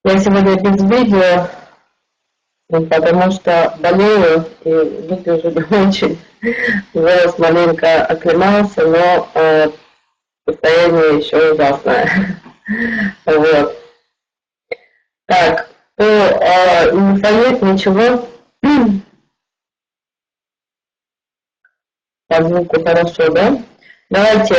Я сегодня без видео, потому что болею и выгляжу не очень. Голос маленько оклемался, но состояние еще ужасное. Вот. Так, не совет, ничего. По звуку хорошо, да? Давайте,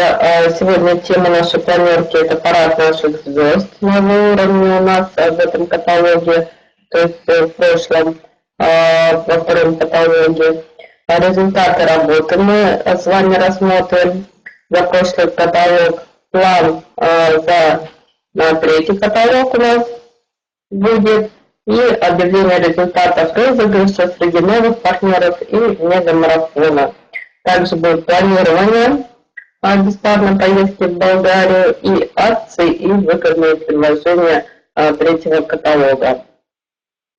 сегодня тема нашей планерки — это парад наших звезд. Новый уровень у нас в этом каталоге, то есть в прошлом, во втором каталоге. Результаты работы мы с вами рассмотрим. За прошлый каталог план, на третий каталог у нас будет. И объявление результатов розыгрыша среди новых партнеров и мегамарафона. Также будет планирование бесплатной поездки в Болгарию и акции и выгодные предложения третьего каталога.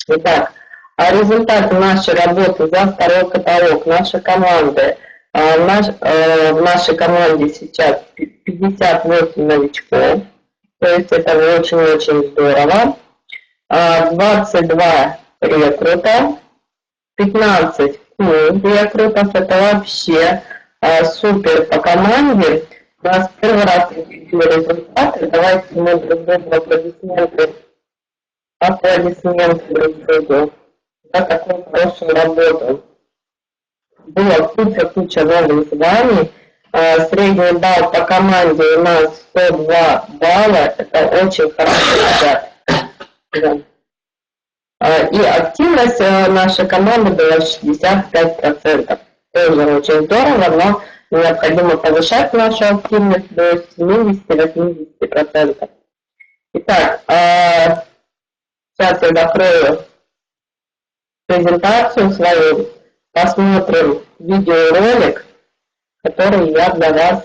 Итак, результаты нашей работы за второй каталог нашей команды. В нашей команде сейчас 58 новичков, то есть это очень-очень здорово. 22 рекрута, 15 рекрутов, это вообще супер по команде. У нас первый раз такие результаты. Давайте мы друг другу аплодисменты друг другу за такую хорошую работу. Было куча новых званий. Средний балл по команде у нас 102 балла. Это очень хорошо, ребят. И активность нашей команды была 65%. Тоже очень здорово, но необходимо повышать нашу активность до 70-80%. Итак, сейчас я закрою презентацию свою, посмотрим видеоролик, который я для вас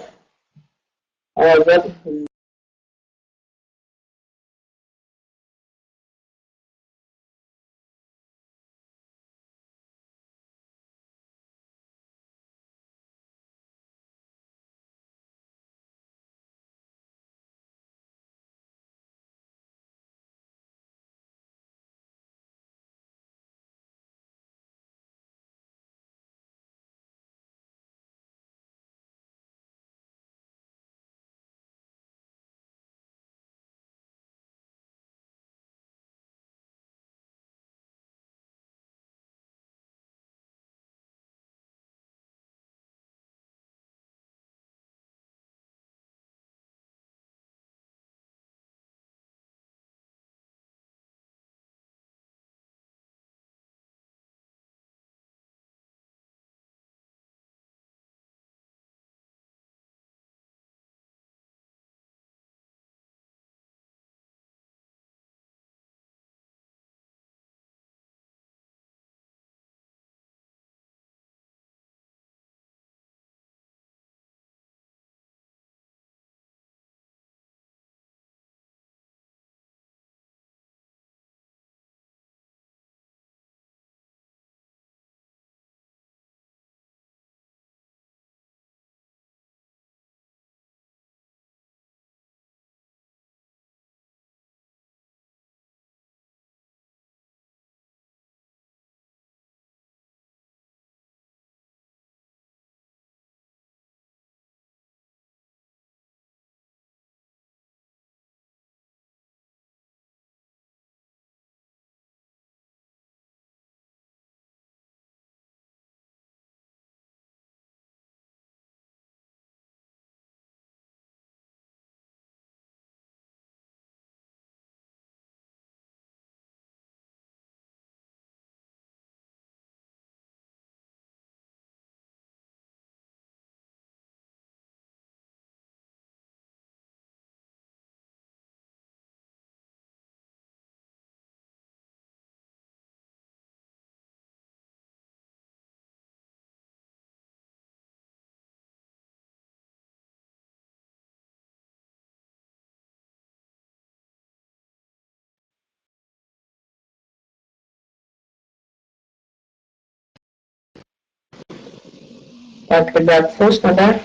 Так, ребят, слышно, да?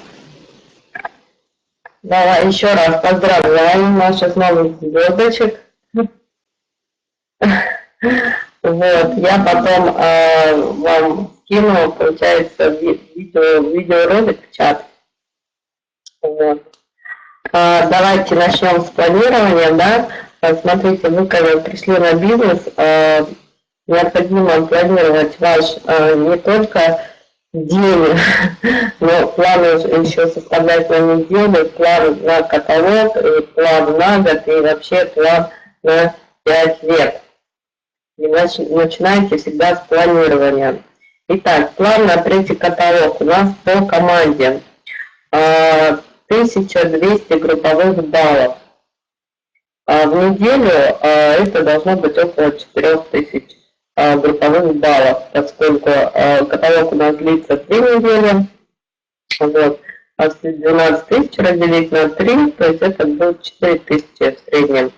Давай еще раз поздравляем наших новых звездочек. Вот, я потом вам скину, получается, видеоролик в чат. Вот. Давайте начнем с планирования, да. Смотрите, вы когда пришли на бизнес, необходимо планировать ваш не только день, но план еще составлять на неделю, план на каталог, и план на год, и вообще план на 5 лет. И начинайте всегда с планирования. Итак, план на третий каталог у нас по команде. 1200 групповых баллов. В неделю это должно быть около 4000 групповых баллов, поскольку каталог у нас длится 3 недели. Вот. А 12 тысяч разделить на 3, то есть это будет 4000 в среднем.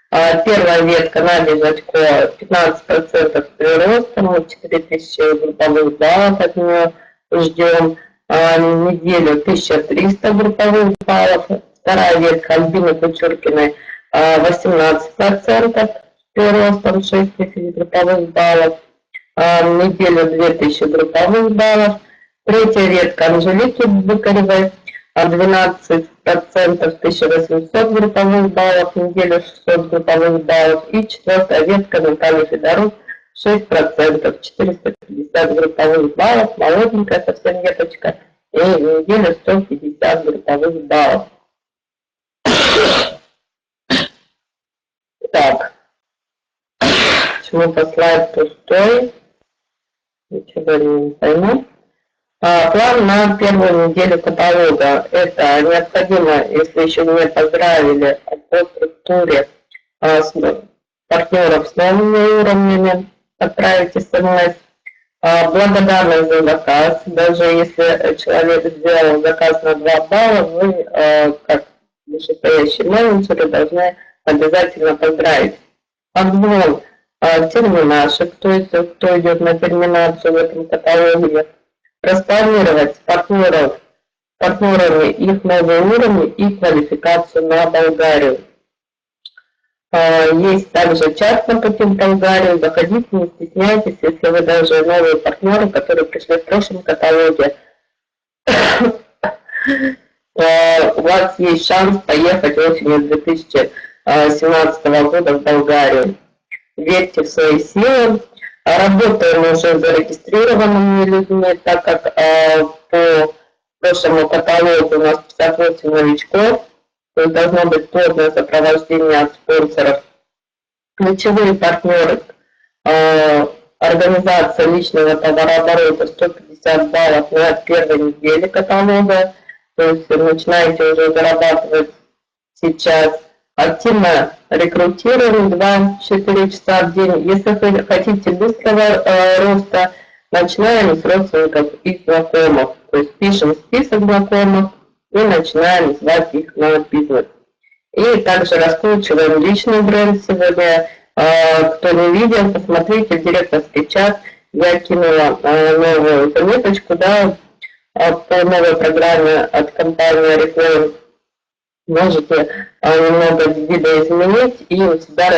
Первая ветка на Надеждочко 15% прироста, мы 4000 групповых баллов от нее ждем. Неделю 1300 групповых баллов. Вторая ветка Альбины Кучуркиной 18% приростом 6000 групповых баллов. Неделю 2000 групповых баллов. Третья ветка Анжелики Быкаревой 12% 1800 групповых баллов, неделю 600 групповых баллов. И четвертая ветка Натальи Федорук 6%, 450 групповых баллов, молоденькая совсем веточка, и неделю 150 групповых баллов. Так, почему-то слайд пустой, ничего не пойму. План на первую неделю каталога. Это необходимо, если еще не поздравили, по структуре партнеров с новыми уровнями, отправить СМС. Благодарность за заказ. Даже если человек сделал заказ на 2 балла, вы, как вышестоящие менеджеры, должны обязательно поздравить. Обзвон терминашек, то есть кто идет на терминацию в этом каталоге. Распланировать с партнерами их новые уровни и квалификацию на Болгарию. Есть также чат на пути в Болгарию. Заходите, не стесняйтесь, если вы даже новые партнеры, которые пришли в прошлом каталоге. У вас есть шанс поехать осенью 2017 года в Болгарию. Верьте в свои силы. Работаем уже с зарегистрированными людьми, так как по прошлому каталогу у нас 58 новичков. То есть должно быть плотное сопровождение от спонсоров. Ключевые партнеры, организация личного товарооборота 150 баллов на первой неделе каталога. То есть начинаете уже зарабатывать сейчас. Активно рекрутируем 2-4 часа в день. Если вы хотите быстрого роста, начинаем с родственников и знакомых. То есть пишем список знакомых и начинаем звать их на бизнес. И также раскручиваем личный бренд сегодня. Кто не видел, посмотрите в директорский чат. Я кинула новую заметочку, да, по новой программе от компании Reflame. Можете немного видоизменить и у себя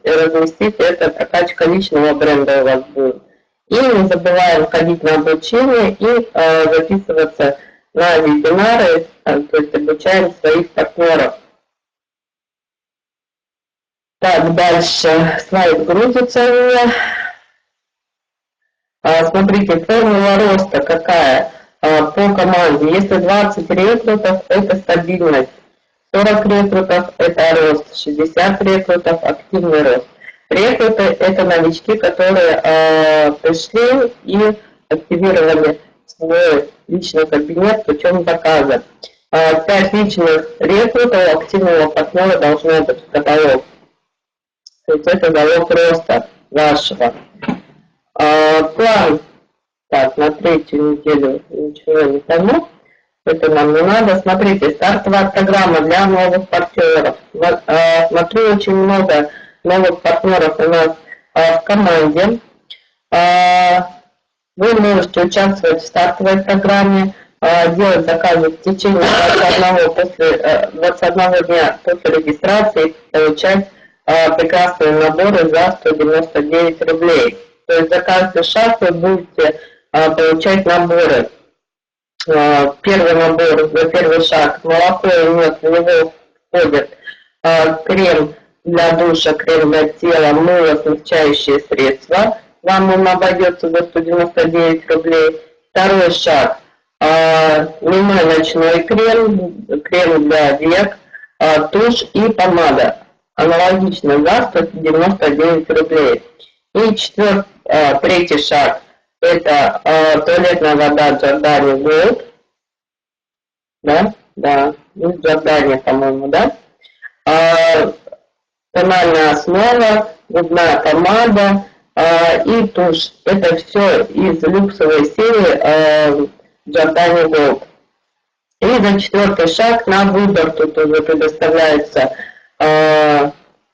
разместить. Это прокачка личного бренда у вас будет. И не забываем ходить на обучение и записываться на вебинары, то есть обучаем своих партнеров. Так, дальше слайд грузится у меня. Смотрите, формула роста какая по команде. Если 20 рекрутов, это стабильность. 40 рекрутов – это рост, 60 рекрутов – активный рост. Рекруты – это новички, которые пришли и активировали свой личный кабинет путем заказа. 5 личных рекрутов активного партнера должно быть в каталог. То есть это залог роста вашего. План. Так, на третью неделю ничего не пойму. Это нам не надо. Смотрите, стартовая программа для новых партнеров. Смотрю, очень много новых партнеров у нас в команде. Вы можете участвовать в стартовой программе, делать заказы в течение 21 дня после регистрации, получать прекрасные наборы за 199 рублей. То есть за каждый шаг вы будете получать наборы. Первый набор за первый шаг молоко и мед, в него входит крем для душа, крем для тела, мыло, смягчающие средства. Вам он обойдется за 199 рублей. Второй шаг льняной ночной крем, крем для век, тушь и помада. Аналогично за 199 рублей. И третий шаг — это туалетная вода Джордани Голд. Да, Джордани, по-моему, да. Тональная основа, губная помада и тушь. Это все из люксовой серии Джордани Голд. И за четвертый шаг на выбор тут уже предоставляются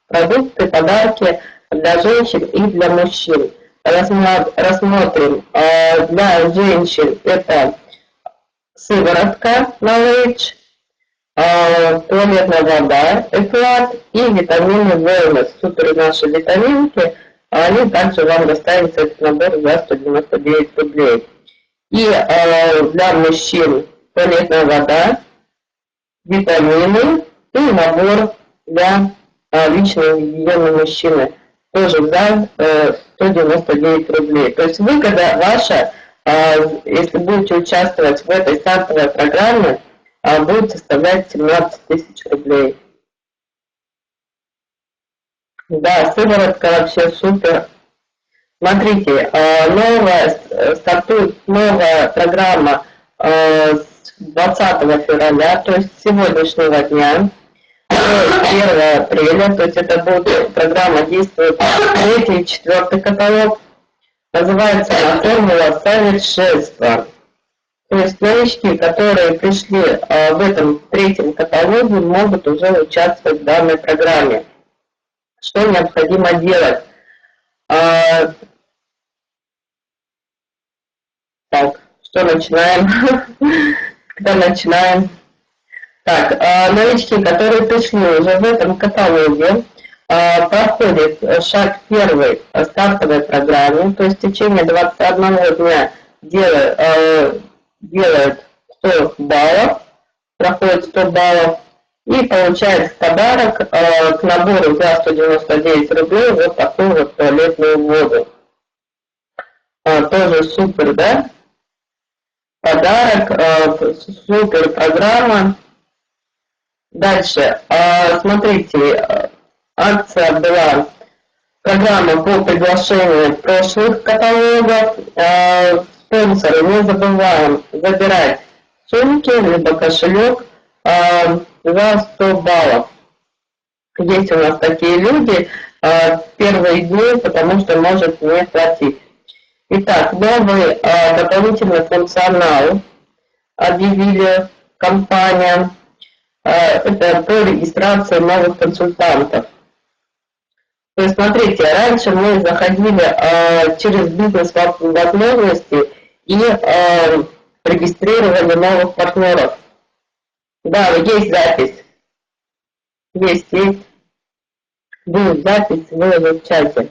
продукты, подарки для женщин и для мужчин. Рассмотрим. Для женщин это сыворотка Knowledge, туалетная вода Эклад и витамины Wellness. Супер наши витаминки. Они также вам достанется этот набор за 199 рублей. И для мужчин туалетная вода, витамины и набор для личной гигиены мужчины. Тоже за 199 рублей. То есть выгода ваша, если будете участвовать в этой стартовой программе, будет составлять 17 тысяч рублей. Да, сыворотка вообще супер. Смотрите, стартует новая программа с 20 февраля, то есть с сегодняшнего дня, до 1 апреля, то есть это будет программа, действует 3-й и 4-й каталог, называется она «Формула совершенства». То есть новички, которые пришли в этом 3-м каталоге, могут уже участвовать в данной программе. Что необходимо делать? Так, что начинаем? Когда начинаем? Так, новички, которые пришли уже в этом каталоге, проходят шаг 1 стартовой программе, то есть в течение 21 дня делают 100 баллов, проходит 100 баллов и получает в подарок к набору за 199 рублей вот такую вот туалетную воду. Тоже супер, да? Подарок, супер программа. Дальше, смотрите, акция была, программа по приглашению прошлых каталогов. Спонсоры, не забываем забирать сумки, либо кошелек за 100 баллов. Есть у нас такие люди в первые дни, потому что может не хватить. Итак, новый дополнительный функционал объявили компания. Это по регистрации новых консультантов. То есть, смотрите, раньше мы заходили через бизнес-возможности и регистрировали новых партнеров. Да, есть запись. Есть. Будет запись, выложу в чате.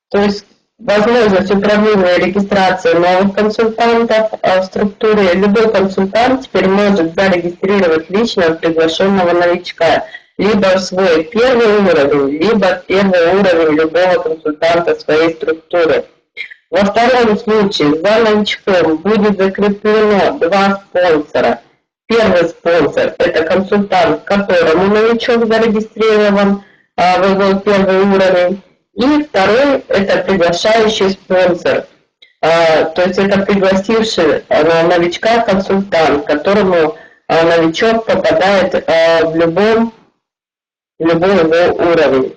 То есть возможность управления регистрацией новых консультантов в структуре. Любой консультант теперь может зарегистрировать лично приглашенного новичка либо в свой первый уровень, либо в первый уровень любого консультанта своей структуры. Во втором случае за новичком будет закреплено 2 спонсора. Первый спонсор – это консультант, которому новичок зарегистрирован в его первый уровень. И второй – это приглашающий спонсор. То есть это пригласивший новичка консультант, которому новичок попадает в любой его уровень.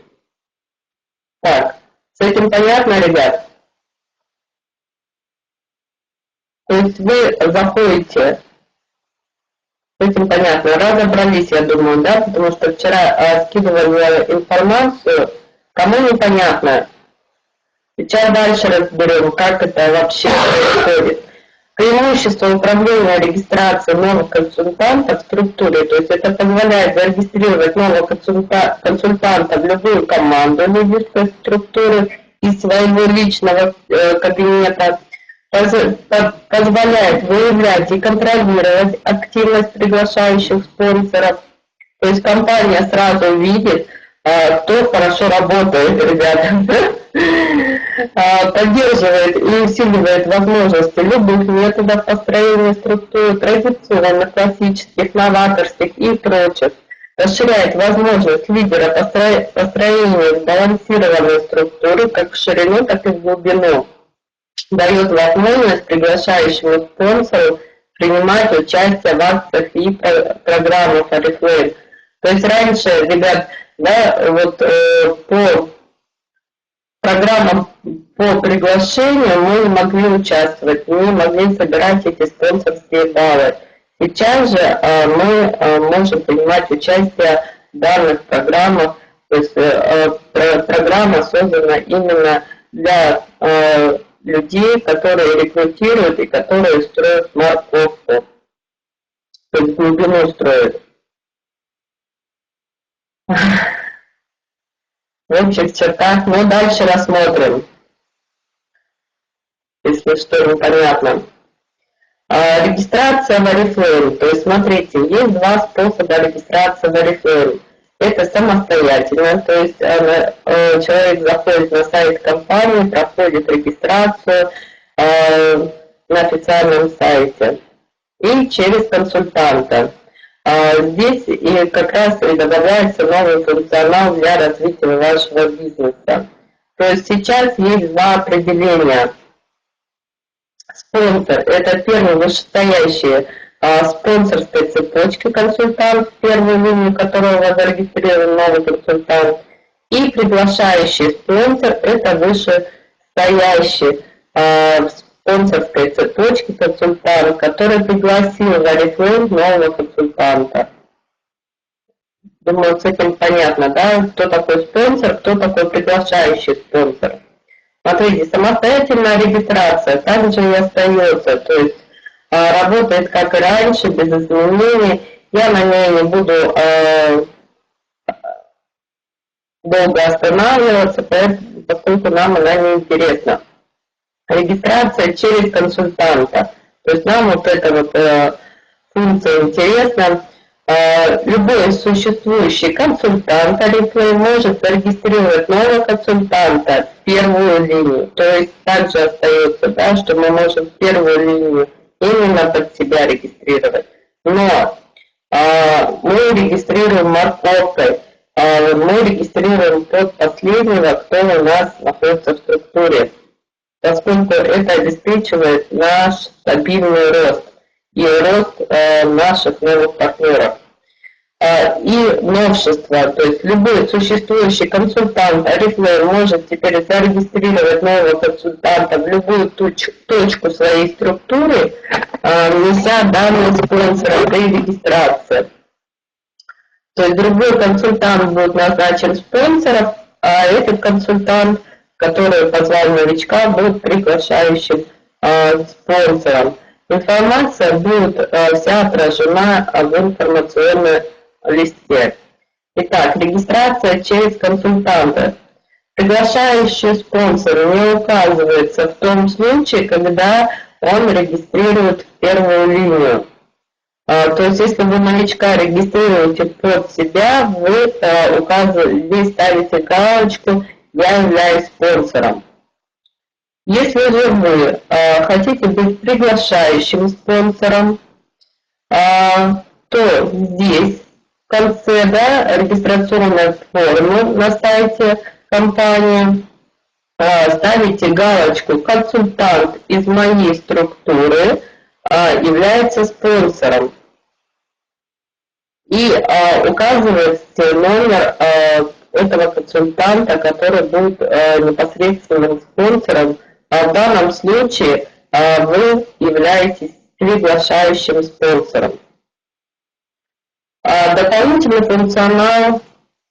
Так, с этим понятно, ребят? То есть вы заходите, с этим понятно, разобрались, я думаю, да, потому что вчера скидывали информацию, кому непонятно. Сейчас дальше разберем, как это вообще происходит. Преимущество управления регистрацией новых консультантов в структуре, то есть это позволяет зарегистрировать нового консультанта в любую команду лидерской структуры из своего личного кабинета, позволяет выявлять и контролировать активность приглашающих спонсоров. То есть компания сразу видит, кто хорошо работает, ребята. Поддерживает и усиливает возможности любых методов построения структуры, традиционных, классических, новаторских и прочих. Расширяет возможность лидера построения сбалансированной структуры как в ширину, так и в глубину. Дает возможность приглашающему спонсору принимать участие в акциях и программах Oriflame. То есть раньше, ребят, да, вот по программам по приглашению мы не могли участвовать, не могли собирать эти спонсорские баллы. Сейчас же мы можем принимать участие в данных программах, то есть программа создана именно для людей, которые рекрутируют и которые строят морковку, то есть глубину строят. В общих чертах, но дальше рассмотрим, если что непонятно. Регистрация в Oriflame, то есть смотрите, есть два способа регистрации в Oriflame. Это самостоятельно, то есть человек заходит на сайт компании, проходит регистрацию на официальном сайте и через консультанта. Здесь и как раз и добавляется новый функционал для развития вашего бизнеса. То есть сейчас есть два определения. Спонсор – это первый вышестоящий спонсорской цепочки консультант, в первую линию которого зарегистрирован новый консультант. И приглашающий спонсор – это вышестоящий спонсорской цепочки консультант, который пригласил в Oriflame нового консультанта. Думаю, с этим понятно, да? Кто такой спонсор, кто такой приглашающий спонсор. Смотрите, самостоятельная регистрация также и остается, то есть работает как и раньше, без изменений. Я на ней не буду долго останавливаться, поскольку нам она не интересна. Регистрация через консультанта. То есть нам вот эта вот функция интересна. Любой существующий консультант Oriflame может зарегистрировать нового консультанта в первую линию. То есть также остается, да, что мы можем в первую линию именно под себя регистрировать. Но мы регистрируем морковкой, мы регистрируем под последнего, кто у нас находится в структуре, поскольку это обеспечивает наш стабильный рост и рост наших новых партнеров. И новшество, то есть любой существующий консультант Oriflame может теперь зарегистрировать нового консультанта в любую точку своей структуры, неся данные спонсора при регистрации. То есть другой консультант будет назначен спонсором, а этот консультант, который позвал новичка, будет приглашающим спонсором. Информация будет вся отражена в информационном листе. Итак, регистрация через консультанта. Приглашающий спонсор не указывается в том случае, когда он регистрирует в первую линию. То есть, если вы новичка регистрируете под себя, вы здесь ставите галочку «Я являюсь спонсором». Если же вы хотите быть приглашающим спонсором, то здесь в конце, да, регистрационной формы на сайте компании ставите галочку «Консультант из моей структуры является спонсором» и указываете номер этого консультанта, который будет непосредственным спонсором. В данном случае вы являетесь приглашающим спонсором. Дополнительный функционал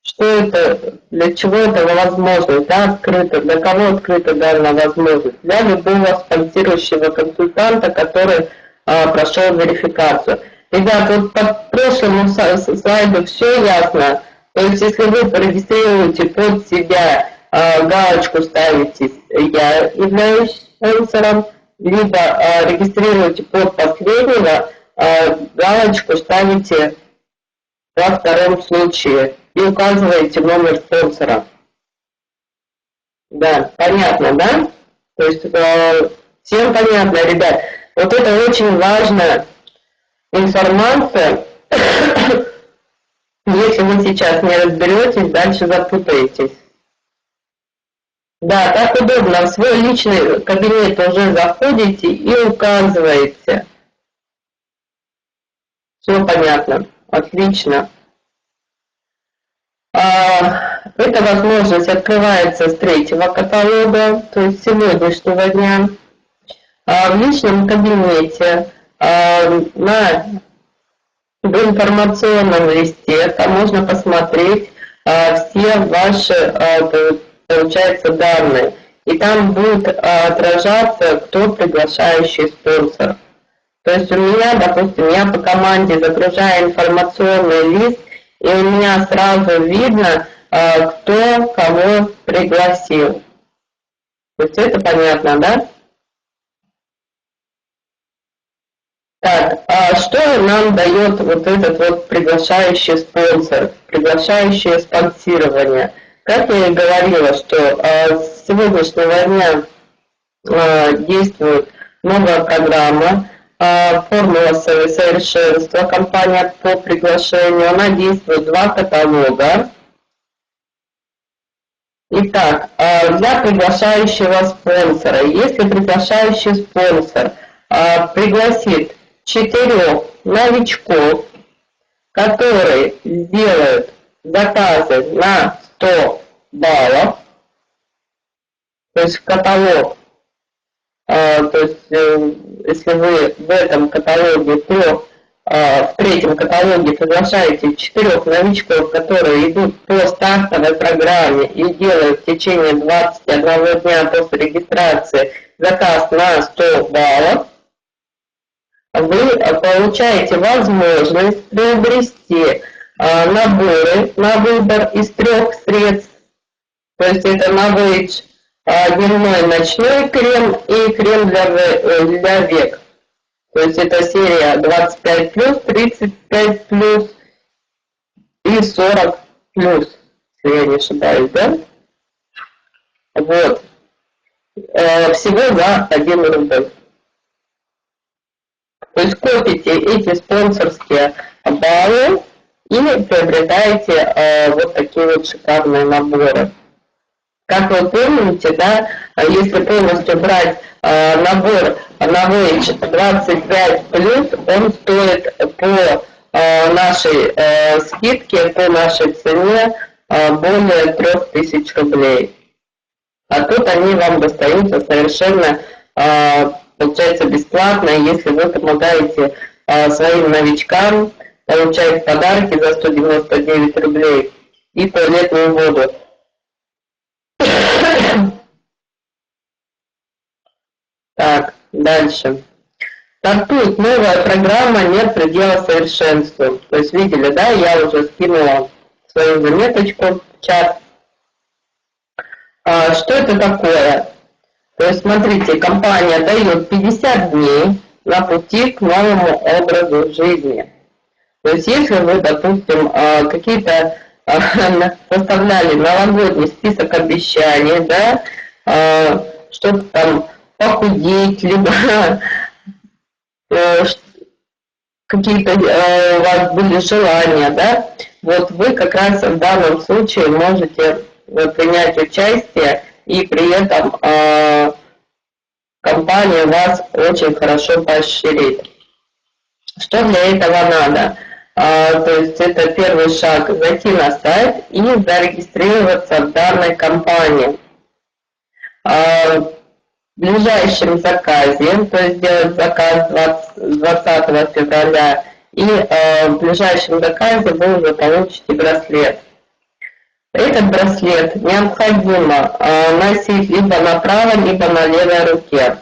что это, для чего это возможность, да, открыта, для кого открыта данная возможность? Для любого спонсирующего консультанта, который прошел верификацию. Ребят, вот по прошлому слайду все ясно. То есть, если вы зарегистрируете под себя, галочку ставите «Я являюсь спонсором», либо регистрируете под последнего, галочку ставите во втором случае и указываете номер спонсора. Да, понятно, да? То есть всем понятно, ребят. Вот это очень важная информация. Если вы сейчас не разберетесь, дальше запутаетесь. Да, так удобно. В свой личный кабинет уже заходите и указываете. Все понятно. Отлично. Эта возможность открывается с 3-го каталога, то есть сегодняшнего дня. В личном кабинете в информационном листе там можно посмотреть все ваши, получается, данные. И там будет отражаться, кто приглашающий спонсор. То есть у меня, допустим, я по команде загружаю информационный лист, и у меня сразу видно, кто кого пригласил. То есть это понятно, да? Так, а что нам дает вот этот вот приглашающий спонсор, приглашающее спонсирование? Как я и говорила, что с сегодняшнего дня действует новая программа, формула совершенства, компания по приглашению, она действует 2 каталога. Итак, для приглашающего спонсора, если приглашающий спонсор пригласит 4 новичков, которые сделают заказы на 100 баллов, то есть в каталог, то есть если вы в этом каталоге, то в 3-м каталоге приглашаете 4 новичков, которые идут по стартовой программе и делают в течение 21 дня после регистрации заказ на 100 баллов, вы получаете возможность приобрести наборы на выбор из 3 средств. То есть это новый дневной ночной крем и крем для век. То есть это серия 25+, 35+, и 40+, если я не ошибаюсь, да? Вот. Всего за 1 рубль. То есть копите эти спонсорские баллы и приобретаете вот такие вот шикарные наборы. Как вы помните, да, если полностью брать набор на Voyage 25+, он стоит по нашей скидке, по нашей цене более 3000 рублей. А тут они вам достаются совершенно, получается, бесплатно, если вы помогаете своим новичкам получать подарки за 199 рублей и туалетную воду. Так, дальше. Стартует новая программа «Нет предела совершенству». То есть видели, да, я уже скинула свою заметочку в чат. Что это такое? То есть смотрите, компания дает 50 дней на пути к новому образу жизни. То есть если вы, допустим, какие-то составляли новогодний список обещаний, да, что-то там похудеть, либо какие-то у вас были желания, да, вот вы как раз в данном случае можете принять участие, и при этом компания вас очень хорошо поощрит. Что для этого надо? То есть это первый шаг, зайти на сайт и зарегистрироваться в данной компании. В ближайшем заказе, то есть сделать заказ 20 февраля, и в ближайшем заказе вы уже получите браслет. Этот браслет необходимо носить либо на правой, либо на левой руке.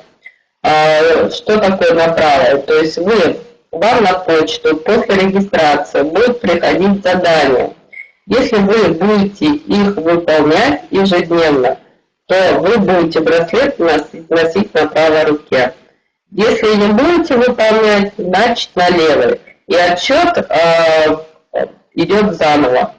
Что такое на правой? То есть вам на почту после регистрации будет приходить задание. Если вы будете их выполнять ежедневно, то вы будете браслет носить на правой руке. Если не будете выполнять, значит на левой. И отсчет идет заново.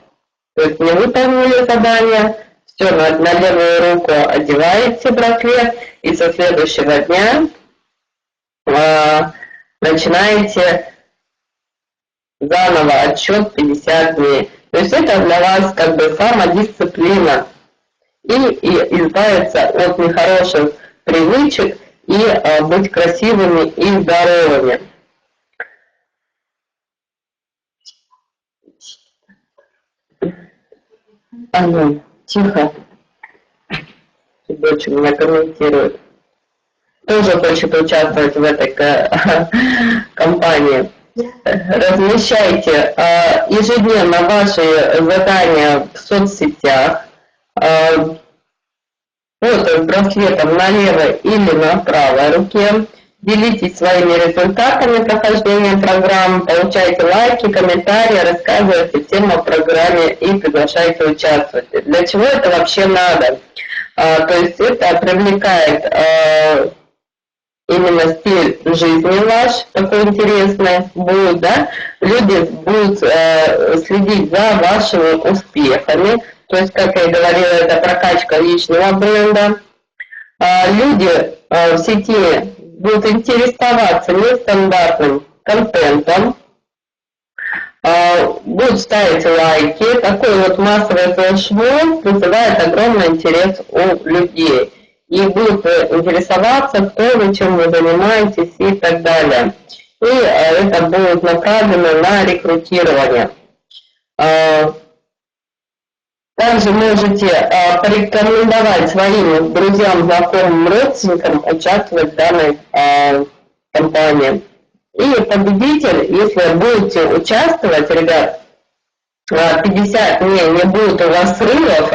То есть не выполнили задание, все, на левую руку одеваете браслет, и со следующего дня начинаете заново отсчет 50 дней. То есть это для вас как бы самодисциплина и избавиться от нехороших привычек и быть красивыми и здоровыми. Ну, тихо. Дочь меня комментирует. Тоже хочет участвовать в этой кампании. Размещайте ежедневно ваши задания в соцсетях. Вот браслетом на левой или на правой руке. Делитесь своими результатами прохождения программы, получайте лайки, комментарии, рассказывайте всем о программе и приглашайте участвовать. Для чего это вообще надо? То есть это привлекает именно стиль жизни ваш, такой интересный будет, да? Люди будут следить за вашими успехами. То есть, как я и говорила, это прокачка личного бренда. Люди в сети будут интересоваться нестандартным контентом, будут ставить лайки. Такой вот массовый флешмоб вызывает огромный интерес у людей. И будут интересоваться, кто вы, чем вы занимаетесь и так далее. И это будет направлено на рекрутирование. Также можете порекомендовать своим друзьям, знакомым, родственникам участвовать в данной кампании. И победитель, если будете участвовать, ребят, 50 дней не будет у вас срывов,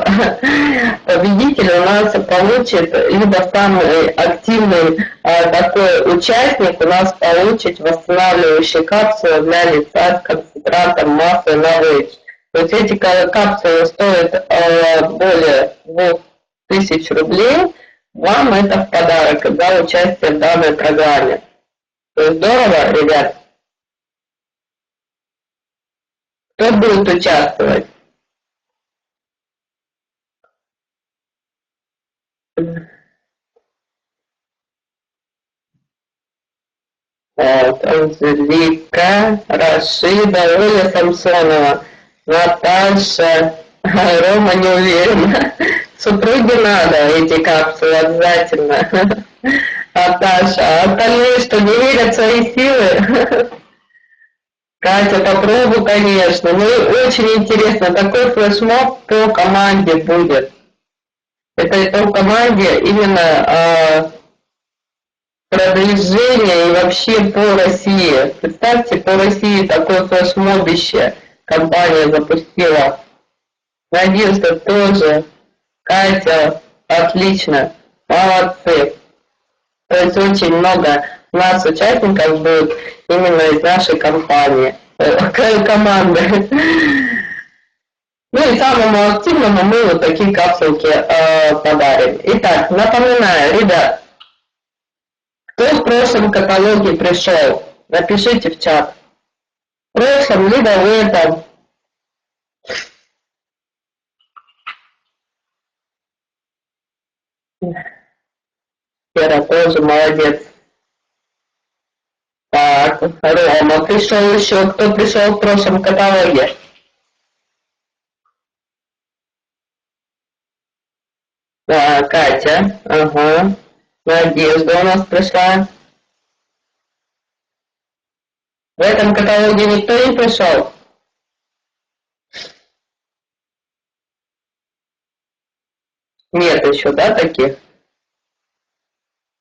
победитель у нас получит, либо самый активный такой участник у нас получит восстанавливающие капсулы для лица с концентратом массы на выше. То есть эти капсулы стоят более 2000 рублей, вам это в подарок за участие в данной программе. То есть здорово, ребят. Кто будет участвовать? Вот, Анжелика, Рашида, Оля Самсонова, Наташа, Рома не уверена. Супруге надо эти капсулы обязательно. Наташа, а остальные что, не верят в свои силы? Катя, попробуй, конечно. Ну, очень интересно, такой флешмоб по команде будет. Это по команде именно продвижение и вообще по России. Представьте, по России такое флешмобище компания запустила. Надежда тоже. Катя, отлично. Молодцы. То есть очень много у нас участников будет именно из нашей компании, команды. Ну и самому активному мы вот такие капсулки подарим. Итак, напоминаю, ребят, кто в прошлом каталоге пришел, напишите в чат. В прошлом, либо в этом. Вера тоже молодец. Так, Рома пришел еще. Кто пришел в прошлом каталоге? Да, Катя. Ага. Надежда у нас пришла. В этом каталоге никто не пришел? Нет еще, да, таких?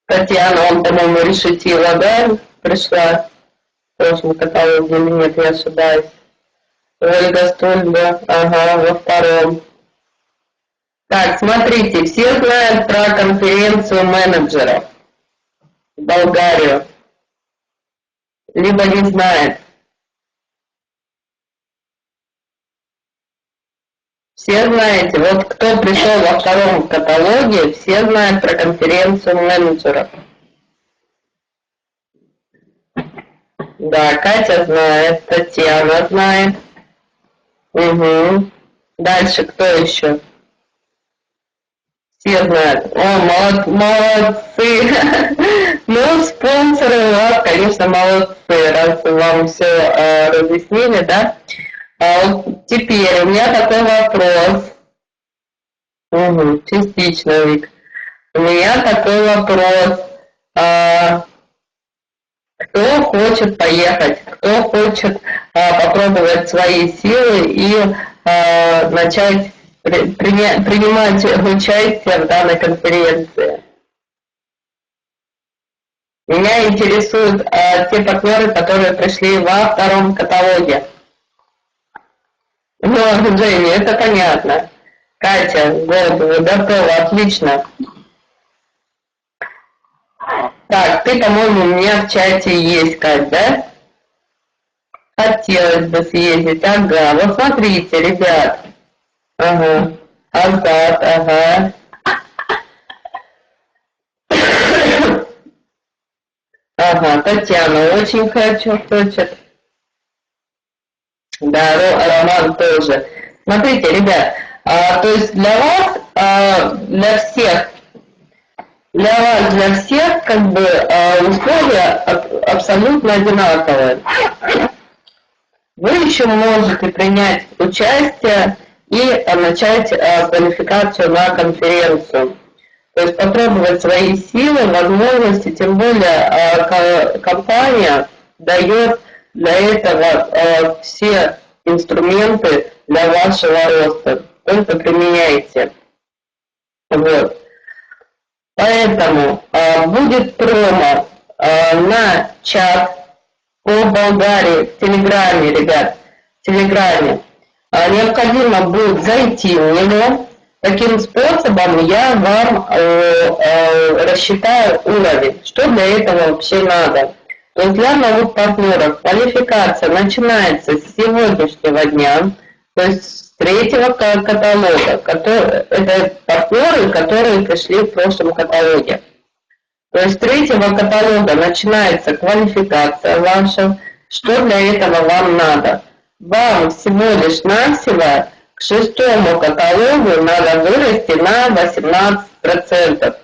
Татьяна, он, по-моему, решетила, да, пришла в прошлом каталоге или нет, я ошибаюсь. Ольга Стульда, ага, во втором. Так, смотрите, все знают про конференцию менеджеров в Болгарию, либо не знают. Все знаете, вот кто пришел во втором каталоге, все знают про конференцию менеджеров. Да, Катя знает, Татьяна знает. Угу. Дальше кто еще? Все знают. О, молодцы. Ну, спонсоры у вас, конечно, молодцы, раз вам все разъяснили, да? А вот теперь у меня такой вопрос. Угу, частично, Вик. У меня такой вопрос. Кто хочет поехать, кто хочет попробовать свои силы и начать принимать участие в данной конференции? Меня интересуют те партнеры, которые пришли во втором каталоге. Ну, Женя, это понятно. Катя, готова, отлично. Так, ты, по-моему, у меня в чате есть, Кать, да? Хотелось бы съездить, ага. Вот смотрите, ребят. Ага. Азат, ага. Ага, Татьяна очень хочет. Да, Роман тоже. Смотрите, ребят, то есть для вас, для всех как бы условия абсолютно одинаковые. Вы еще можете принять участие и начать квалификацию на конференцию. То есть попробовать свои силы, возможности, тем более компания дает для этого все инструменты для вашего роста. Только применяйте. Вот. Поэтому будет промо на чат по Болгарии в Телеграме, ребят, в Телеграме. Необходимо будет зайти в него. Таким способом я вам рассчитаю уровень. Что для этого вообще надо? То есть для новых партнеров квалификация начинается с сегодняшнего дня, то есть с третьего каталога. Это партнеры, которые пришли в прошлом каталоге. То есть с третьего каталога начинается квалификация ваша. Что для этого вам надо? Вам всего лишь навсего к шестому каталогу надо вырасти на 18%.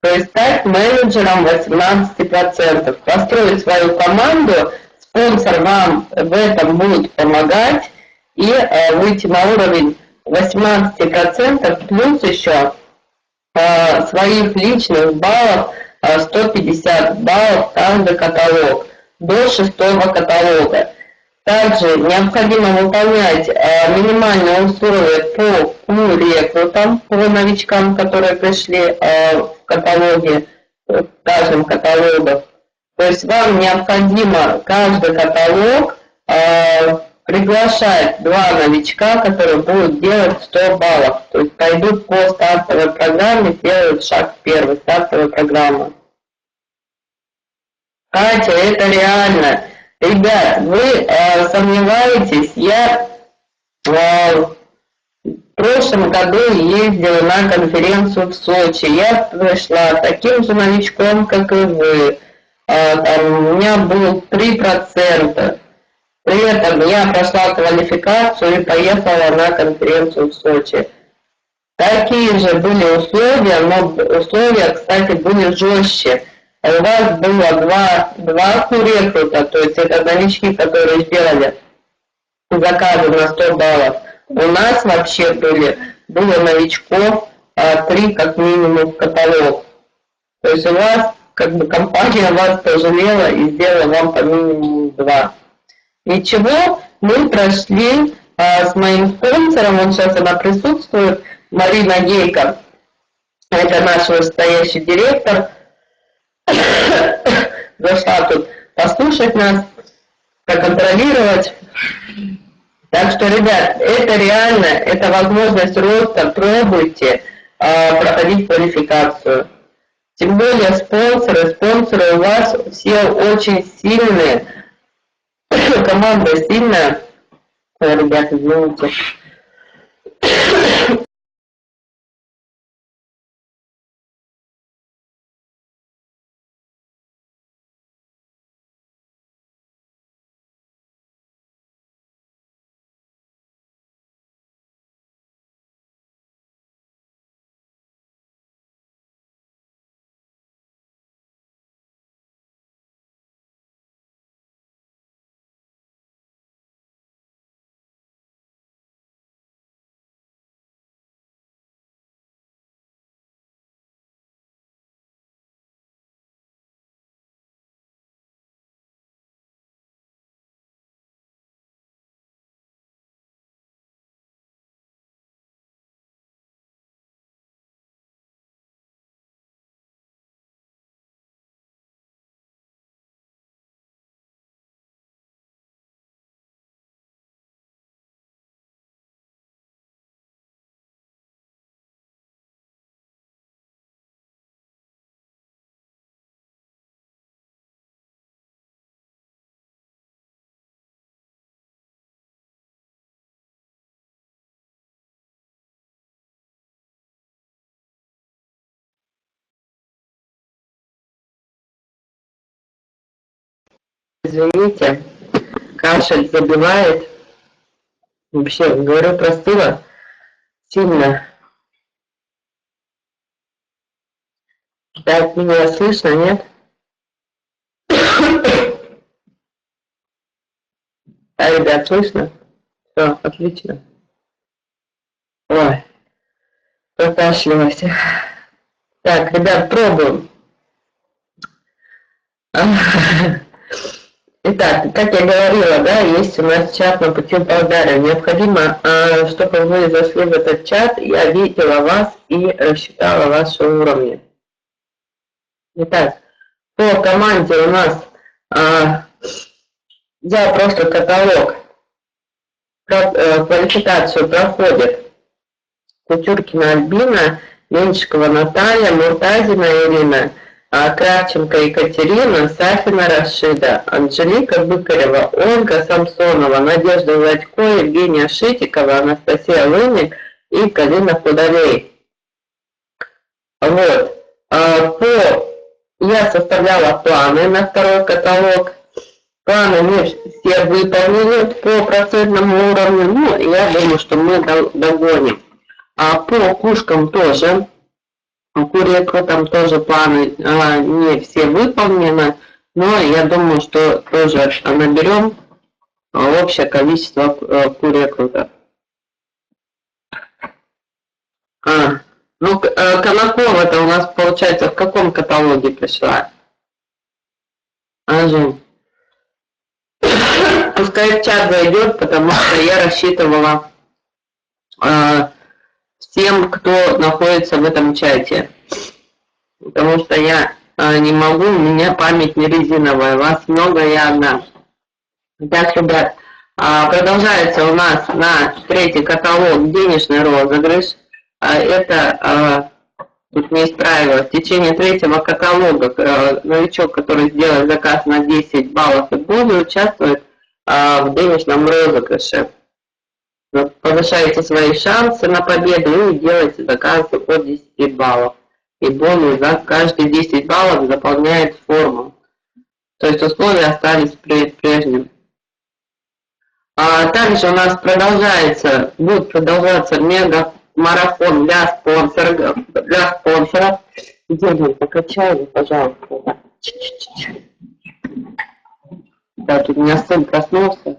То есть стать менеджером 18%. Построить свою команду, спонсор вам в этом будет помогать и выйти на уровень 18%, плюс еще своих личных баллов 150 баллов каждый каталог до шестого каталога. Также необходимо выполнять минимальные условия по рекрутам, по новичкам, которые пришли в каталоге, в каждом каталоге. То есть вам необходимо каждый каталог приглашать 2 новичка, которые будут делать 100 баллов. То есть пойдут по стартовой программе, делают шаг первый, стартовой программы. Катя, это реально. Ребят, вы сомневаетесь, я в прошлом году ездила на конференцию в Сочи, я пришла таким же новичком, как и вы, там, у меня было 3%, при этом я прошла квалификацию и поехала на конференцию в Сочи. Такие же были условия, но условия, кстати, были жестче. У вас было два рекрута, то есть это новички, которые сделали заказы на 100 баллов. У нас вообще было новичков 3 как минимум в каталог. То есть у вас, как бы компания вас пожалела и сделала вам по минимуму 2. Ничего, мы прошли с моим спонсором, он сейчас она присутствует, Марина Гейко, это наш вышестоящий директор, зашла тут послушать нас, проконтролировать. Так что, ребят, это реально, это возможность роста, пробуйте проходить квалификацию. Тем более спонсоры у вас все очень сильные, команда сильная. Ой, ребята, извините. Извините, кашель забивает. Вообще, говорю, простыла сильно. Так, меня слышно, нет? А, ребят, слышно? Все, отлично. Ой, прокашлялась. Так, ребят, пробуем. Итак, как я говорила, да, есть у нас чат на пути в Болгарию. Необходимо, чтобы вы зашли в этот чат, я видела вас и рассчитала ваши уровни. Итак, по команде у нас взял просто каталог. Квалификацию проходит Кутюркина Альбина, Меньшикова Наталья, Муртазина Ирина, Кравченко Екатерина, Сафина Рашида, Анжелика Быкарева, Ольга Самсонова, Надежда Владько, Евгения Шитикова, Анастасия Лыник и Галина Худолей. Вот. Я составляла планы на второй каталог. Планы мы все выполнили по процентному уровню. Ну, я думаю, что мы догоним. По кушкам тоже. Куреку там тоже планы не все выполнены. Но я думаю, что тоже наберем общее количество курекрутов. Ну, Конакова-то у нас, получается, в каком каталоге пришла? Жень. Пускай в чат зайдет, потому что я рассчитывала всем, кто находится в этом чате. Потому что я не могу, у меня память не резиновая, вас много, я одна. Так, ребят, продолжается у нас на третий каталог денежный розыгрыш. Это, тут не исправилось, в течение третьего каталога новичок, который сделает заказ на 10 баллов и более, участвует в денежном розыгрыше. Повышаете свои шансы на победу и делаете заказы от 10 баллов. И бонус за каждые 10 баллов заполняет форму. То есть условия остались прежним. Также у нас будет продолжаться мега-марафон для спонсоров. Где покачай, пожалуйста. Да, тут у меня сын проснулся.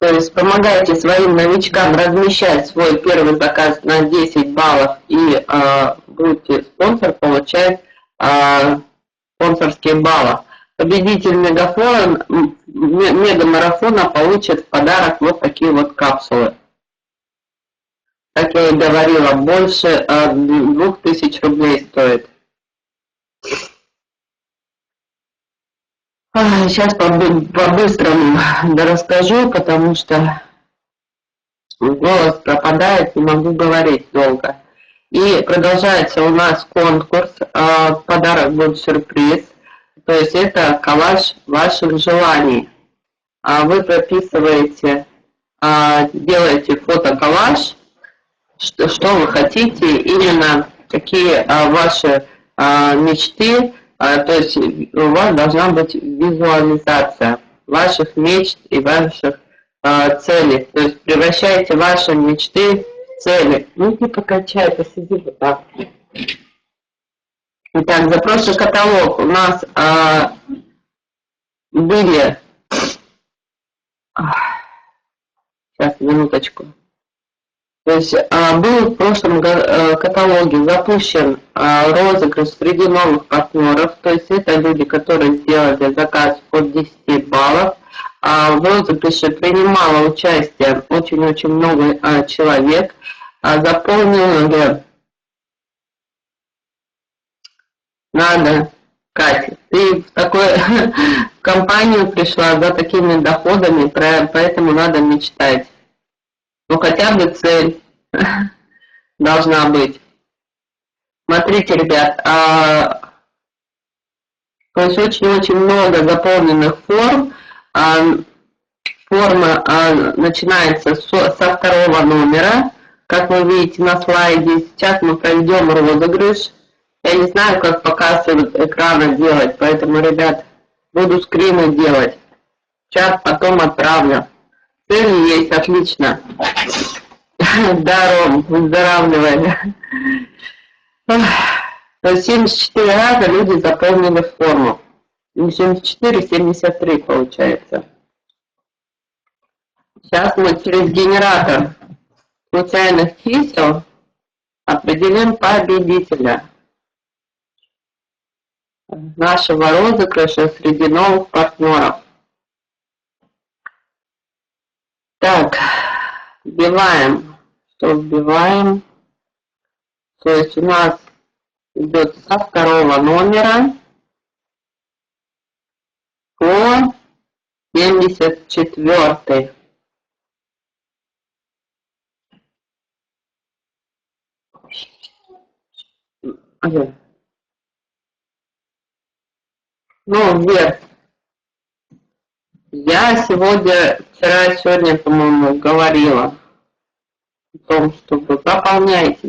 То есть помогайте своим новичкам размещать свой первый заказ на 10 баллов и будете спонсор получать спонсорские баллы. Победитель мегамарафона получит в подарок вот такие вот капсулы. Как я и говорила, больше 2000 рублей стоит. Сейчас по-быстрому расскажу, потому что голос пропадает, не могу говорить долго. И продолжается у нас конкурс. Подарок будет сюрприз. То есть это коллаж ваших желаний. Вы прописываете, делаете фотоколлаж, что вы хотите, именно какие ваши мечты. То есть у вас должна быть визуализация ваших мечт и ваших целей. То есть превращайте ваши мечты в цели. Ну, не покачай, посиди вот так. Итак, за прошлый каталог у нас были... Сейчас, минуточку. То есть был в прошлом каталоге запущен розыгрыш среди новых партнеров. То есть это люди, которые сделали заказ от 10 баллов. В розыгрыше принимало участие очень-очень много человек. Заполнили надо, Катя, ты в такую компанию пришла за такими доходами, поэтому надо мечтать. Ну, хотя бы цель должна быть. Смотрите, ребят, то есть очень-очень много заполненных форм. Форма начинается со второго номера. Как вы видите на слайде, сейчас мы проведем розыгрыш. Я не знаю, как показ экрана делать, поэтому, ребят, буду скрины делать. Сейчас потом отправлю. Цели есть, отлично. Здоров, выздоравливай. То есть 74 раза люди заполнили форму. Не 74, 73 получается. Сейчас мы через генератор случайных чисел определим победителя нашего розыгрыша среди новых партнеров. Так, вбиваем. Что вбиваем? То есть у нас идет со второго номера по 74. Ну, вверх. Я сегодня, по-моему, говорила о том, чтобы заполняйте.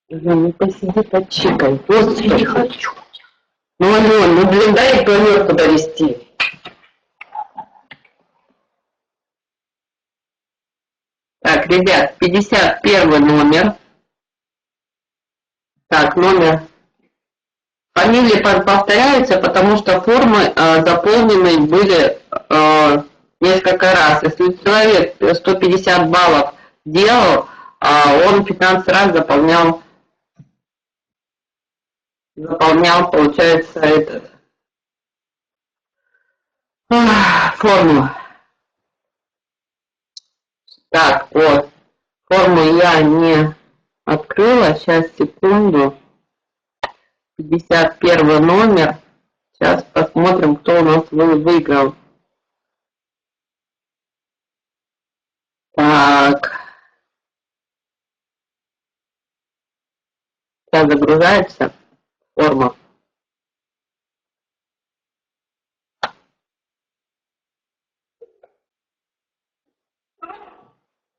Ну, посиди, почикай. Просто не хочу. Ну, Алён, ну, блин, дай планерку довести. Так, ребят, 51 номер. Так, номер. Фамилии повторяются, потому что формы заполнены были несколько раз. Если человек 150 баллов делал, он 15 раз заполнял, получается, форму. Так, вот, форму я не открыла, сейчас, секунду. 51 номер. Сейчас посмотрим, кто у нас выиграл. Так. Сейчас загружается форма.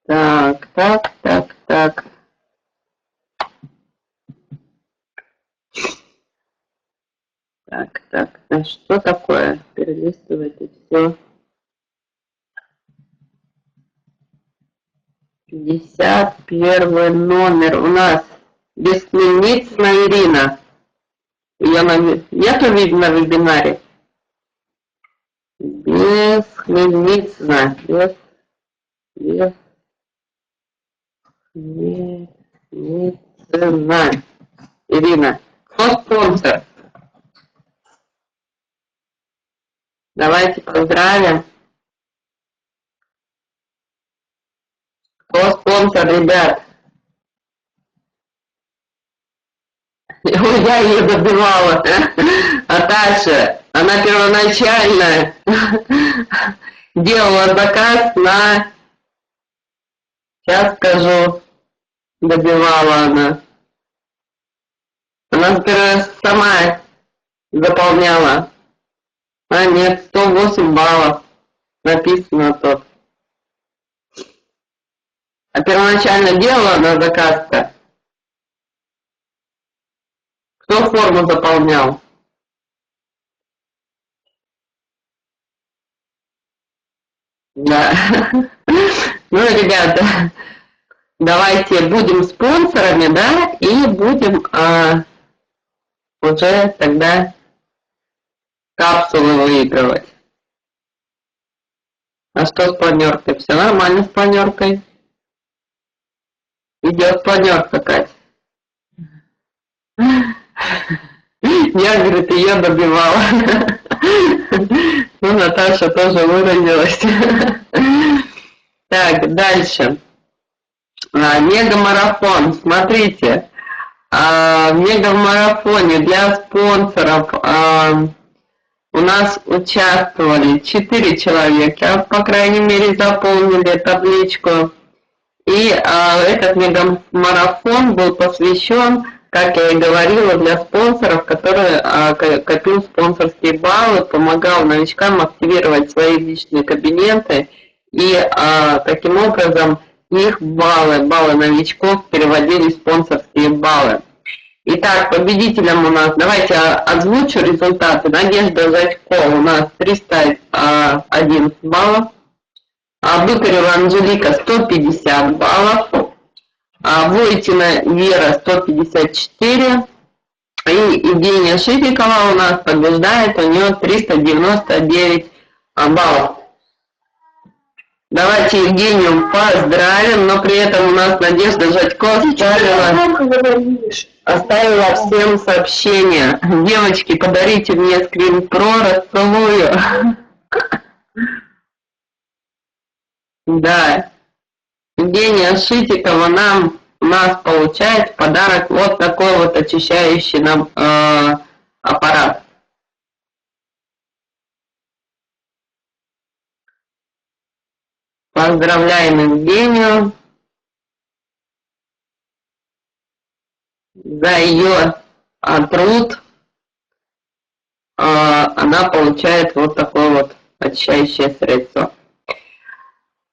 Так. Так, что такое? Перелистывать и все. 51 номер у нас Бесхмельницына Ирина. Нету видно на вебинаре? Бесхмельницына. Бесхмельницына. Ирина. Кто спонсор? Давайте поздравим. Кто спонсор, ребят? Я ее добивала. А Таша, она первоначально делала заказ на, сейчас скажу, добивала она. Она сперва сама заполняла. А нет, 108 баллов написано тут. А первоначально делала она заказ-то. Кто форму заполнял? Да. Ну, ребята, давайте будем спонсорами, да, и будем уже тогда капсулы выигрывать. А что с планеркой? Все нормально с планеркой. Идет планерка, Кать. Я, говорит, ее добивала. Ну, Наташа тоже выразилась. Так, дальше. Мегамарафон. Смотрите. В мегамарафоне для спонсоров у нас участвовали 4 человека, по крайней мере, заполнили табличку. И этот мегамарафон был посвящен, как я и говорила, для спонсоров, которые копил спонсорские баллы, помогал новичкам активировать свои личные кабинеты и таким образом их баллы новичков переводили в спонсорские баллы. Итак, победителем у нас, давайте озвучу результаты. Надежда Ситникова у нас 311 баллов. Быкарева Анжелика 150 баллов. Войтина Вера 154. И Евгения Ситникова у нас побеждает, у нее 399 баллов. Давайте Евгению поздравим, но при этом у нас Надежда Ситникова оставила всем сообщение. Девочки, подарите мне скрин-про, расцелую. Да. Евгения Ситникова у нас получает в подарок вот такой вот очищающий нам аппарат. Поздравляем Евгению за ее труд. Она получает вот такое вот очищающее средство.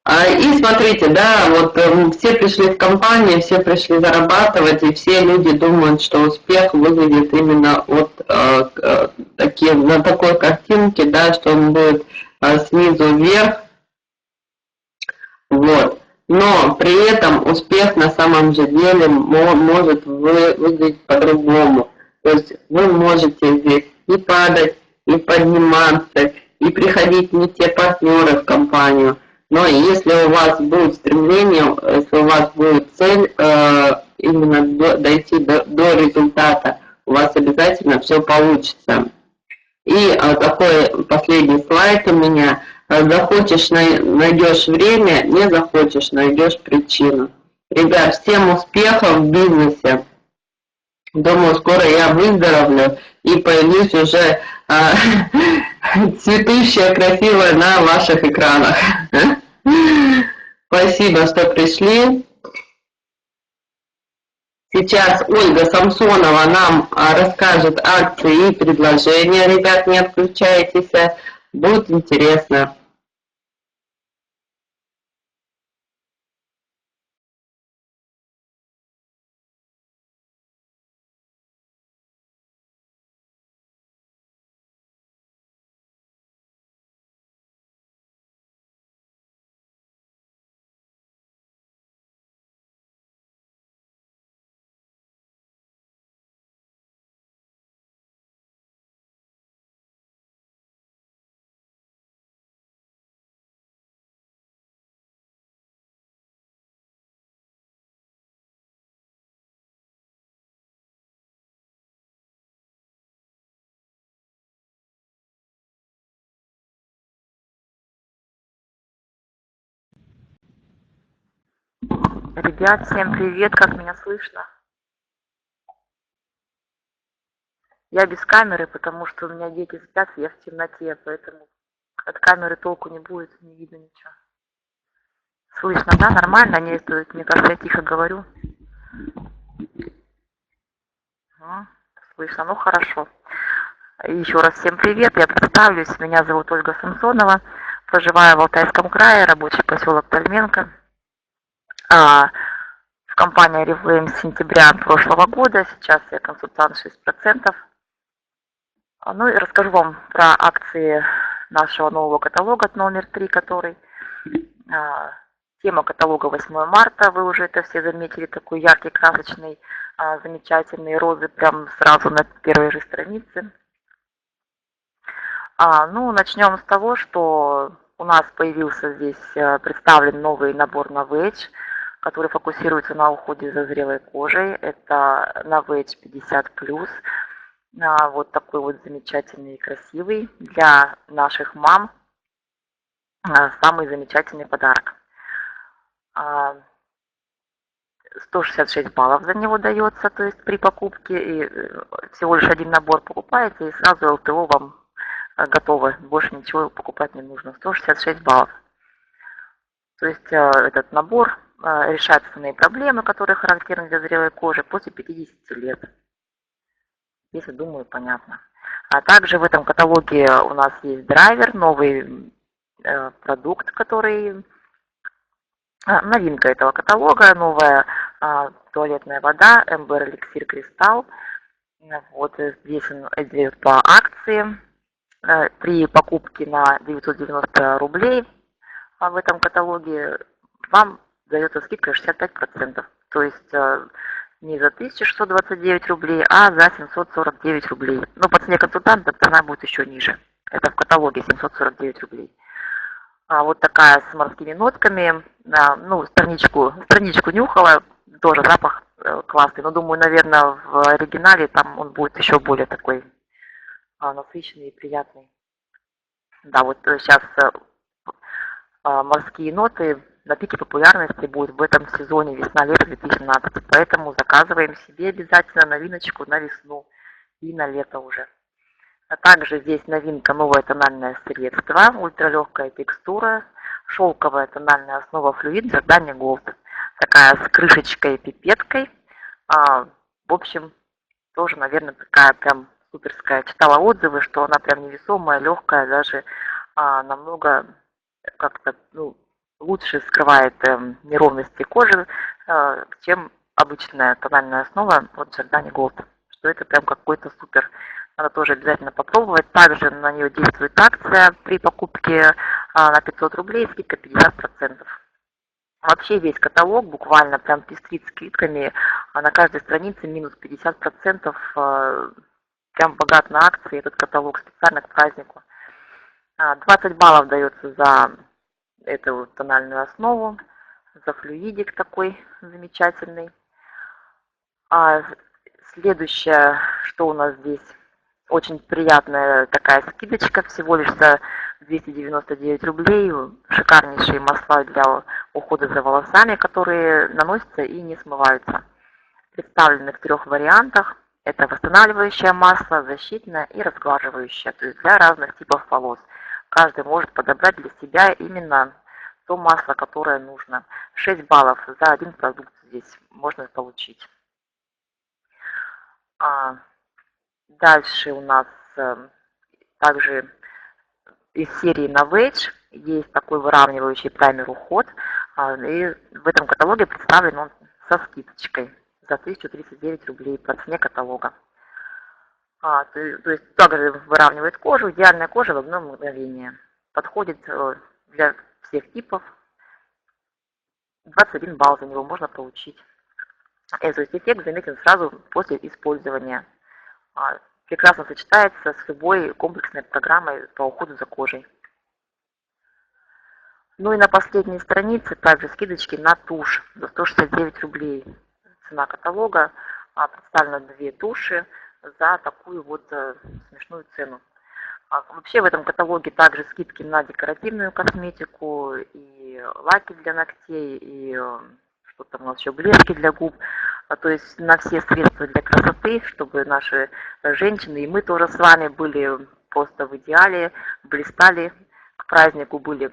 И смотрите, да, вот все пришли в компанию, все пришли зарабатывать, и все люди думают, что успех выглядит именно вот на такой картинке, да, что он будет снизу вверх, вот. Но при этом успех на самом же деле может выглядеть по-другому. То есть вы можете здесь и падать, и подниматься, и приходить не те партнеры в компанию. Но если у вас будет стремление, если у вас будет цель именно дойти до результата, у вас обязательно все получится. И такой последний слайд у меня. Захочешь, найдешь время, не захочешь, найдешь причину. Ребят, всем успехов в бизнесе. Думаю, скоро я выздоровлю и появлюсь уже цветущая, красивая на ваших экранах. Спасибо, что пришли. Сейчас Ольга Самсонова нам расскажет акции и предложения. Ребят, не отключайтесь, будет интересно. Ребят, всем привет, как меня слышно? Я без камеры, потому что у меня дети спят, я в темноте, поэтому от камеры толку не будет, не видно ничего. Слышно, да? Нормально? Мне кажется, я тихо говорю. Слышно, ну хорошо. Еще раз всем привет, я представлюсь. Меня зовут Ольга Самсонова. Проживаю в Алтайском крае, рабочий поселок Тальменко. В компании Oriflame с сентября прошлого года. Сейчас я консультант 6%. Ну и расскажу вам про акции нашего нового каталога номер 3, который... Тема каталога 8 марта, вы уже это все заметили, такой яркий, красочный, замечательные розы прям сразу на первой же странице. Ну, начнем с того, что у нас появился здесь представлен новый набор Novage, который фокусируется на уходе за зрелой кожей. Это Novage 50+. Вот такой вот замечательный и красивый для наших мам. Самый замечательный подарок. 166 баллов за него дается, то есть при покупке, и всего лишь один набор покупаете, и сразу ЛТО вам готово, больше ничего покупать не нужно. 166 баллов. То есть этот набор решает основные проблемы, которые характерны для зрелой кожи после 50 лет. Если думаю, понятно. А также в этом каталоге у нас есть драйвер, новый продукт, который... Новинка этого каталога, новая туалетная вода, Эмбер Эликсир Кристалл. Вот здесь он идет по акции. При покупке на 990 рублей в этом каталоге вам дается скидка 65%. То есть не за 1629 рублей, а за 749 рублей. Но по цене консультанта цена будет еще ниже. Это в каталоге 749 рублей. Вот такая с морскими нотками. Ну, страничку нюхала, тоже запах классный. Но думаю, наверное, в оригинале там он будет еще более такой насыщенный и приятный. Да, вот сейчас морские ноты на пике популярности будут в этом сезоне весна-лето 2017. Поэтому заказываем себе обязательно новиночку на весну и на лето уже. А также здесь новинка, новое тональное средство, ультралегкая текстура, шелковая тональная основа флюид Jordani Gold. Такая с крышечкой и пипеткой. В общем, тоже, наверное, такая прям суперская. Читала отзывы, что она прям невесомая, легкая, даже намного как-то лучше скрывает неровности кожи, чем обычная тональная основа от Jordani Gold. Что это прям какой-то супер. Надо тоже обязательно попробовать. Также на нее действует акция при покупке на 500 рублей, скидка 50%. Вообще весь каталог буквально прям пестрит скидками. На каждой странице минус 50%. Прям богат на акции этот каталог специально к празднику. 20 баллов дается за эту тональную основу, за флюидик такой замечательный. Следующее, что у нас здесь, очень приятная такая скидочка, всего лишь за 299 рублей. Шикарнейшие масла для ухода за волосами, которые наносятся и не смываются. Представлены в 3 вариантах. Это восстанавливающее масло, защитное и разглаживающее, то есть для разных типов волос. Каждый может подобрать для себя именно то масло, которое нужно. 6 баллов за один продукт здесь можно получить. Дальше у нас также из серии Novage есть такой выравнивающий праймер уход. И в этом каталоге представлен он со скидочкой за 1039 рублей по цене каталога. То есть также выравнивает кожу, идеальная кожа в одно мгновение. Подходит для всех типов. 21 балл за него можно получить. Этот эффект заметен сразу после использования. Прекрасно сочетается с любой комплексной программой по уходу за кожей. Ну и на последней странице также скидочки на тушь за 169 рублей. Цена каталога. Представлено 2 туши за такую вот смешную цену. Вообще в этом каталоге также скидки на декоративную косметику, и лаки для ногтей, и что там у нас еще, блески для губ. то есть на все средства для красоты, чтобы наши женщины, и мы тоже с вами были просто в идеале, блистали, к празднику были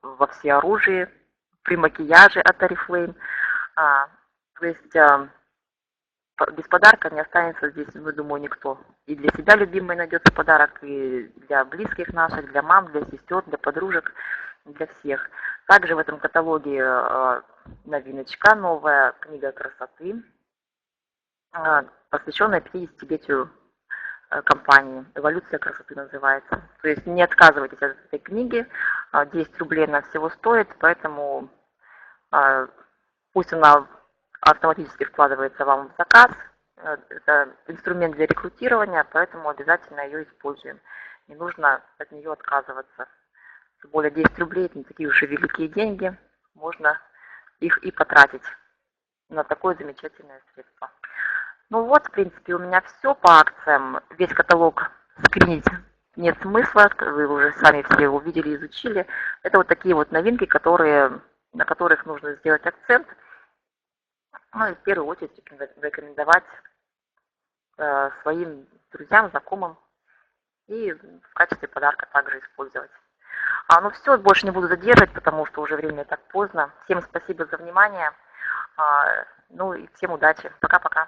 во всеоружии, при макияже от Oriflame. То есть без подарка не останется здесь, я думаю, никто. И для себя любимый найдется подарок, и для близких наших, для мам, для сестер, для подружек, для всех. Также в этом каталоге новиночка, новая книга красоты, посвященная 50-летию компании. «Эволюция красоты» называется. То есть не отказывайтесь от этой книги. 10 рублей она всего стоит, поэтому пусть она автоматически вкладывается вам в заказ. Это инструмент для рекрутирования, поэтому обязательно ее используем. Не нужно от нее отказываться. Тем более 10 рублей – это не такие уж и великие деньги. Можно их и потратить на такое замечательное средство. Ну вот, в принципе, у меня все по акциям. Весь каталог скринить нет смысла, вы уже сами все его видели, изучили. Это вот такие вот новинки, на которых нужно сделать акцент. Ну и в первую очередь рекомендовать своим друзьям, знакомым и в качестве подарка также использовать. Ну все, больше не буду задерживать, потому что уже время так поздно. Всем спасибо за внимание. Ну и всем удачи. Пока-пока.